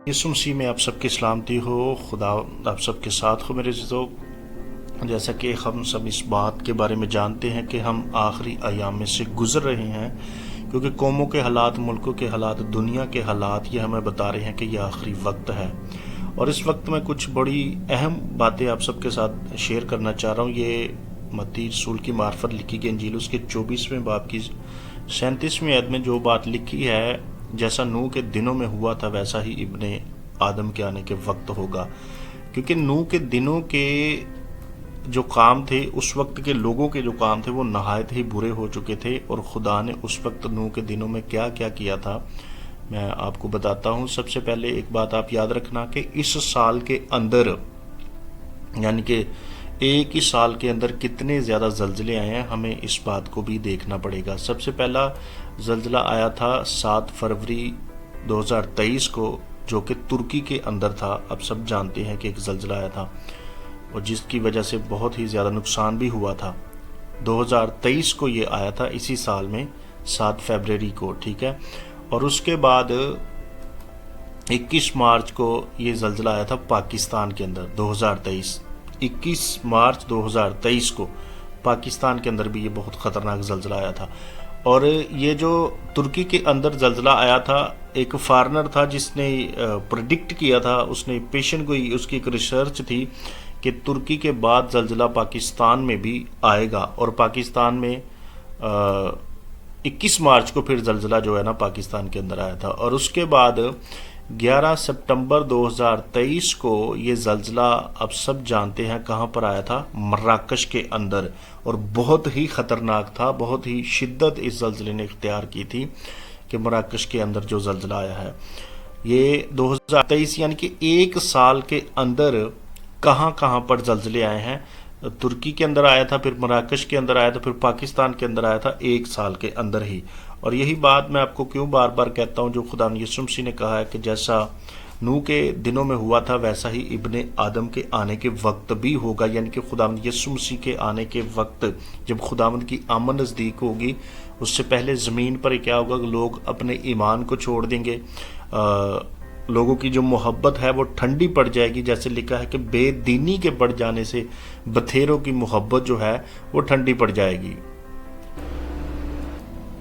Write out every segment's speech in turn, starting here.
یسوع مسیح میں آپ سب کی سلامتی ہو، خدا آپ سب کے ساتھ ہو میرے عزیزو۔ جیسا کہ ہم سب اس بات کے بارے میں جانتے ہیں کہ ہم آخری ایام میں سے گزر رہے ہیں، کیونکہ قوموں کے حالات، ملکوں کے حالات، دنیا کے حالات یہ ہمیں بتا رہے ہیں کہ یہ آخری وقت ہے۔ اور اس وقت میں کچھ بڑی اہم باتیں آپ سب کے ساتھ شیئر کرنا چاہ رہا ہوں۔ یہ متی رسول کی معرفت لکھی گئی انجیل اس کے 24ویں باب کی 37ویں عدد میں جو بات لکھی ہے، جیسا نوح کے دنوں میں ہوا تھا ویسا ہی ابن آدم کے آنے کے وقت ہوگا۔ کیونکہ نوح کے دنوں کے جو کام تھے، اس وقت کے لوگوں کے جو کام تھے، وہ نہایت ہی برے ہو چکے تھے، اور خدا نے اس وقت نوح کے دنوں میں کیا کیا کیا تھا میں آپ کو بتاتا ہوں۔ سب سے پہلے ایک بات آپ یاد رکھنا کہ اس سال کے اندر، یعنی کہ ایک ہی سال کے اندر کتنے زیادہ زلزلے آئے ہیں، ہمیں اس بات کو بھی دیکھنا پڑے گا۔ سب سے پہلا زلزلہ آیا تھا 7 فروری 2023 کو، جو کہ ترکی کے اندر تھا۔ اب سب جانتے ہیں کہ ایک زلزلہ آیا تھا، اور جس کی وجہ سے بہت ہی زیادہ نقصان بھی ہوا تھا۔ 2023 کو یہ آیا تھا، اسی سال میں 7 فروری کو، ٹھیک ہے۔ اور اس کے بعد 21 مارچ کو یہ زلزلہ آیا تھا پاکستان کے اندر، 2023 21 مارچ 2023 کو پاکستان کے اندر بھی یہ بہت خطرناک زلزلہ آیا تھا۔ اور یہ جو ترکی کے اندر زلزلہ آیا تھا، ایک فارنر تھا جس نے پریڈکٹ کیا تھا، اس نے پیشن گوئی، اس کی ایک ریسرچ تھی کہ ترکی کے بعد زلزلہ پاکستان میں بھی آئے گا، اور پاکستان میں 21 مارچ کو پھر زلزلہ جو ہے نا پاکستان کے اندر آیا تھا۔ اور اس کے بعد 11 سپتمبر 2023 کو یہ زلزلہ اب سب جانتے ہیں کہاں پر آیا تھا، مراکش کے اندر، اور بہت ہی خطرناک تھا۔ بہت ہی شدت اس زلزلے نے اختیار کی تھی کہ مراکش کے اندر جو زلزلہ آیا ہے، یہ 2023 یعنی کہ ایک سال کے اندر کہاں کہاں پر زلزلے آئے ہیں۔ ترکی کے اندر آیا تھا، پھر مراکش کے اندر آیا تھا، پھر پاکستان کے اندر آیا تھا، ایک سال کے اندر ہی۔ اور یہی بات میں آپ کو کیوں بار بار کہتا ہوں، جو خدا یسوع مسیح نے کہا ہے کہ جیسا نوح کے دنوں میں ہوا تھا ویسا ہی ابن آدم کے آنے کے وقت بھی ہوگا، یعنی کہ خدا یسوع مسیح کے آنے کے وقت جب خداوند کی آمد نزدیک ہوگی، اس سے پہلے زمین پر کیا ہوگا کہ لوگ اپنے ایمان کو چھوڑ دیں گے، لوگوں کی جو محبت ہے وہ ٹھنڈی پڑ جائے گی، جیسے لکھا ہے کہ بے دینی کے بڑھ جانے سے بتھیروں کی محبت جو ہے وہ ٹھنڈی پڑ جائے گی۔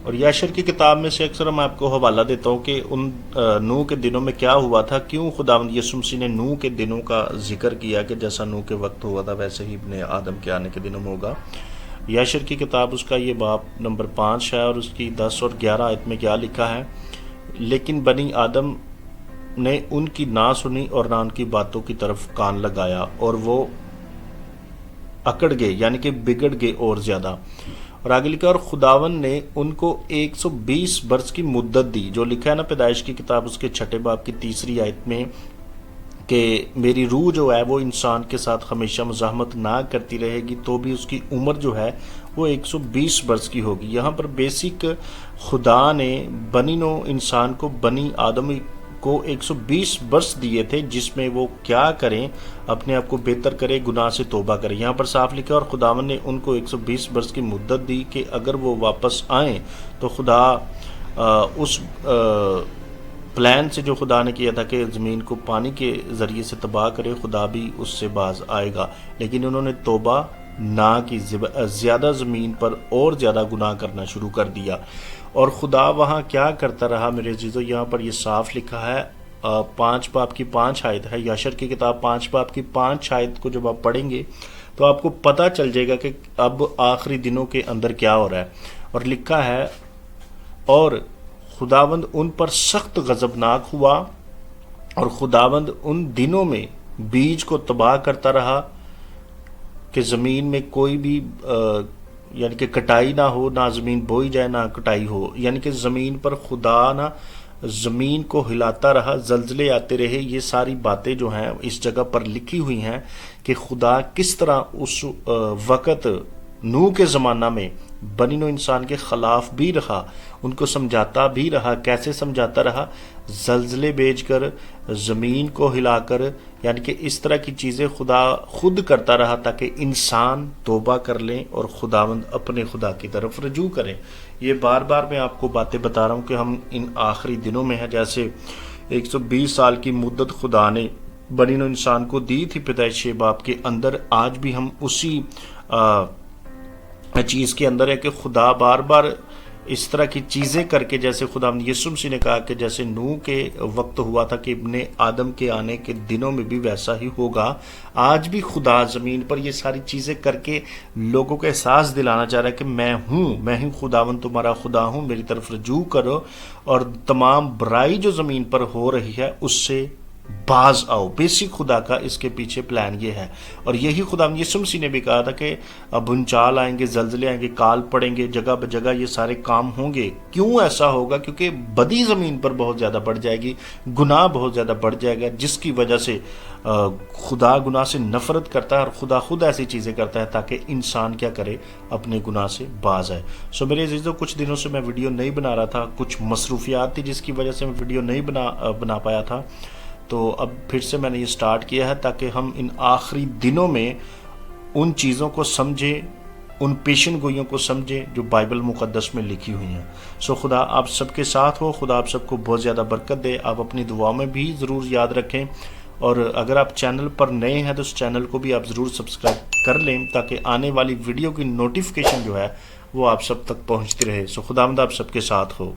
اور یاشر کی کتاب میں سے اکثر میں آپ کو حوالہ دیتا ہوں کہ ان نوح کے دنوں میں کیا ہوا تھا، کیوں خداوند یسوع مسیح نے نوح کے دنوں کا ذکر کیا کہ جیسا نوح کے وقت ہوا تھا ویسے ہی ابن آدم کے آنے کے دنوں میں ہوگا۔ یاشر کی کتاب اس کا یہ باب نمبر 5 ہے، اور اس کی 10 اور 11 آیت میں کیا لکھا ہے، لیکن بنی آدم نے ان کی نہ سنی اور نہ ان کی باتوں کی طرف کان لگایا، اور وہ اکڑ گئے، یعنی کہ بگڑ گئے اور زیادہ۔ اور آگے لکھا، اور خداون نے ان کو 120 برس کی مدت دی، جو لکھا ہے نا پیدائش کی کتاب اس کے 6 باب کی 3 آیت میں، کہ میری روح جو ہے وہ انسان کے ساتھ ہمیشہ مزاحمت نہ کرتی رہے گی، تو بھی اس کی عمر جو ہے وہ 120 برس کی ہوگی۔ یہاں پر بیسک خدا نے بنی نوع انسان کو، بنی آدم کو 120 برس دیے تھے، جس میں وہ کیا کریں، اپنے آپ کو بہتر کرے، گناہ سے توبہ کرے۔ یہاں پر صاف لکھا، اور خداوند نے ان کو 120 برس کی مدت دی کہ اگر وہ واپس آئیں تو خدا اس پلان سے جو خدا نے کیا تھا کہ زمین کو پانی کے ذریعے سے تباہ کرے، خدا بھی اس سے باز آئے گا، لیکن انہوں نے توبہ نہ کی، زیادہ زمین پر اور زیادہ گناہ کرنا شروع کر دیا۔ اور خدا وہاں کیا کرتا رہا میرے عزیزو، یہاں پر یہ صاف لکھا ہے، 5 باب کی 5 آیت ہے، یاشر کی کتاب 5 باب کی 5 آیت کو جب آپ پڑھیں گے تو آپ کو پتہ چل جائے گا کہ اب آخری دنوں کے اندر کیا ہو رہا ہے۔ اور لکھا ہے، اور خداوند ان پر سخت غضبناک ہوا، اور خداوند ان دنوں میں بیج کو تباہ کرتا رہا کہ زمین میں کوئی بھی یعنی کہ کٹائی نہ ہو، نہ زمین بوئی جائے نہ کٹائی ہو، یعنی کہ زمین پر خدا نہ زمین کو ہلاتا رہا، زلزلے آتے رہے۔ یہ ساری باتیں جو ہیں اس جگہ پر لکھی ہوئی ہیں کہ خدا کس طرح اس وقت نوح کے زمانہ میں بنی نوع انسان کے خلاف بھی رہا، ان کو سمجھاتا بھی رہا۔ کیسے سمجھاتا رہا؟ زلزلے بھیج کر، زمین کو ہلا کر، یعنی کہ اس طرح کی چیزیں خدا خود کرتا رہا تاکہ انسان توبہ کر لیں اور خداوند اپنے خدا کی طرف رجوع کریں۔ یہ بار بار میں آپ کو باتیں بتا رہا ہوں کہ ہم ان آخری دنوں میں ہیں، جیسے 120 سال کی مدت خدا نے بنی نوع انسان کو دی تھی پیدائش باپ کے اندر، آج بھی ہم اسی چیز کے اندر ہے کہ خدا بار بار اس طرح کی چیزیں کر کے، جیسے خدا یسوع مسیح نے کہا کہ جیسے نوح کے وقت ہوا تھا کہ ابن آدم کے آنے کے دنوں میں بھی ویسا ہی ہوگا، آج بھی خدا زمین پر یہ ساری چیزیں کر کے لوگوں کو احساس دلانا چاہ رہا ہے کہ میں ہوں خداوند تمہارا خدا ہوں، میری طرف رجوع کرو اور تمام برائی جو زمین پر ہو رہی ہے اس سے باز آؤ۔ بیسک خدا کا اس کے پیچھے پلان یہ ہے، اور یہی خدا یسوع مسیح نے بھی کہا تھا کہ بھونچال آئیں گے، زلزلے آئیں گے، کال پڑیں گے، جگہ بجگہ یہ سارے کام ہوں گے۔ کیوں ایسا ہوگا؟ کیونکہ بدی زمین پر بہت زیادہ بڑھ جائے گی، گناہ بہت زیادہ بڑھ جائے گا، جس کی وجہ سے خدا گناہ سے نفرت کرتا ہے، اور خدا خود ایسی چیزیں کرتا ہے تاکہ انسان کیا کرے، اپنے گناہ سے باز آئے۔ میرے عزیزو، کچھ دنوں سے میں ویڈیو نہیں بنا رہا تھا، کچھ مصروفیات تھی جس کی وجہ سے میں ویڈیو نہیں بنا پایا تھا، تو اب پھر سے میں نے یہ سٹارٹ کیا ہے تاکہ ہم ان آخری دنوں میں ان چیزوں کو سمجھیں، ان پیشن گوئیوں کو سمجھیں جو بائبل مقدس میں لکھی ہوئی ہیں۔ خدا آپ سب کے ساتھ ہو، خدا آپ سب کو بہت زیادہ برکت دے۔ آپ اپنی دعاؤں میں بھی ضرور یاد رکھیں، اور اگر آپ چینل پر نئے ہیں تو اس چینل کو بھی آپ ضرور سبسکرائب کر لیں تاکہ آنے والی ویڈیو کی نوٹیفیکیشن جو ہے وہ آپ سب تک پہنچتی رہے۔ خداوند آپ سب کے ساتھ ہو۔